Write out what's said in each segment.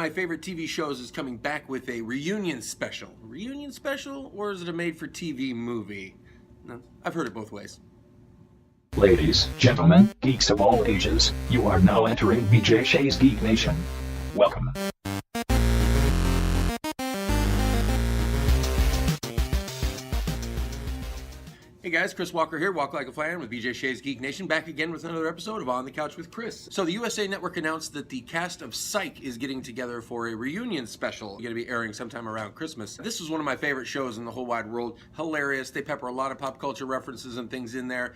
my favorite TV shows is coming back with a reunion special. Reunion special, or is it a made-for-TV movie? No, I've heard it both ways. Ladies, gentlemen, geeks of all ages, you are now entering BJ Shea's Geek Nation. Welcome. Hey guys, Chris Walker here, Walk Like a Flyman with BJ Shea's Geek Nation, back again with another episode of On the Couch with Chris. So the USA Network announced that the cast of Psych is getting together for a reunion special. It's going to be airing sometime around Christmas. This was one of my favorite shows in the whole wide world. Hilarious. They pepper a lot of pop culture references and things in there.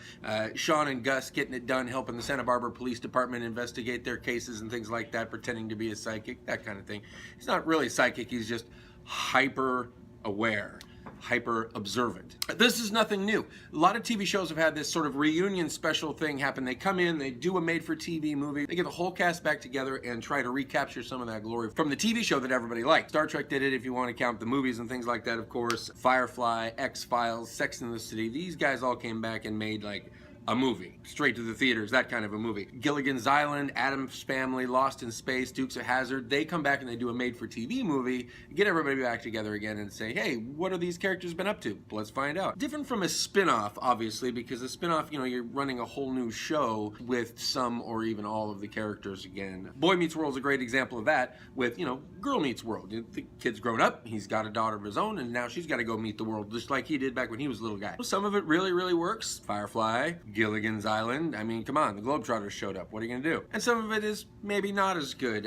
Sean and Gus getting it done, helping the Santa Barbara Police Department investigate their cases and things like that, pretending to be a psychic, that kind of thing. He's not really psychic, he's just hyper aware. Hyper observant. This is nothing new. A lot of TV shows have had this sort of reunion special thing happen. They come in, they do a made-for-TV movie, they get the whole cast back together and try to recapture some of that glory from the TV show that everybody liked. Star Trek did it, if you want to count the movies and things like that, of course. Firefly, X-Files, Sex and the City. These guys all came back and made like a movie, straight to the theaters, that kind of a movie. Gilligan's Island, Addams Family, Lost in Space, Dukes of Hazzard, they come back and they do a made-for-TV movie, get everybody back together again and say, hey, what have these characters been up to? Let's find out. Different from a spin-off, obviously, because a spin-off, you know, you're running a whole new show with some or even all of the characters again. Boy Meets World is a great example of that with, you know, Girl Meets World. The kid's grown up, he's got a daughter of his own, and now she's got to go meet the world, just like he did back when he was a little guy. Some of it really, really works. Firefly, Gilligan's Island. I mean, come on, the Globetrotters showed up. What are you gonna do? And some of it is maybe not as good.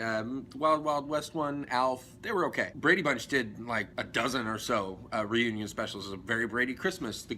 Wild Wild West one, Alf, they were okay. Brady Bunch did like a dozen or so reunion specials. A Very Brady Christmas, the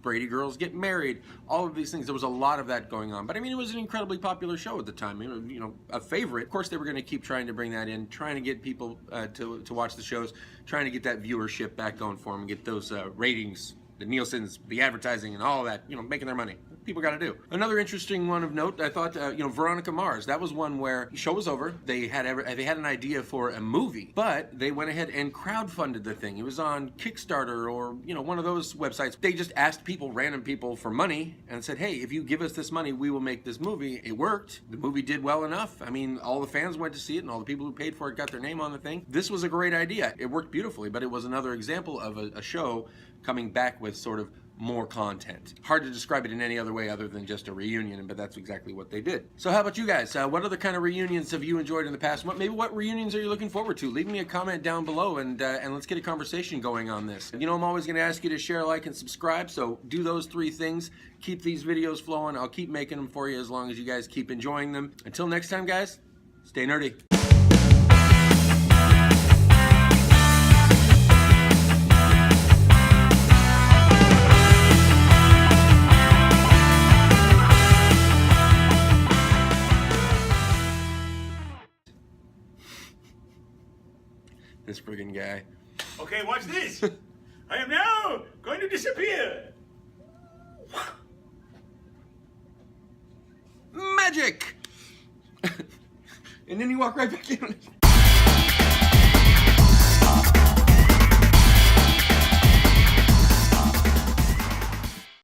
Brady girls get married, all of these things. There was a lot of that going on. But I mean, it was an incredibly popular show at the time. You know, a favorite. Of course, they were going to keep trying to bring that in, trying to get people to watch the shows, trying to get that viewership back going for them, and get those ratings, the Nielsen's, the advertising, and all of that, you know, making their money. People got to do. Another interesting one of note, I thought, you know, Veronica Mars. That was one where the show was over. They had an idea for a movie, but they went ahead and crowdfunded the thing. It was on Kickstarter or, you know, one of those websites. They just asked people, random people, for money and said, hey, if you give us this money, we will make this movie. It worked. The movie did well enough. I mean, all the fans went to see it and all the people who paid for it got their name on the thing. This was a great idea. It worked beautifully, but it was another example of a show coming back with sort of more content. Hard to describe it in any other way other than just a reunion, but that's exactly what they did. So how about you guys? What other kind of reunions have you enjoyed in the past? What reunions are you looking forward to? Leave me a comment down below and let's get a conversation going on this. You know, I'm always going to ask you to share, like, and subscribe, so do those three things. Keep these videos flowing. I'll keep making them for you as long as you guys keep enjoying them. Until next time, guys, stay nerdy. This friggin' guy. Okay, watch this. I am now going to disappear. Magic! And then you walk right back in.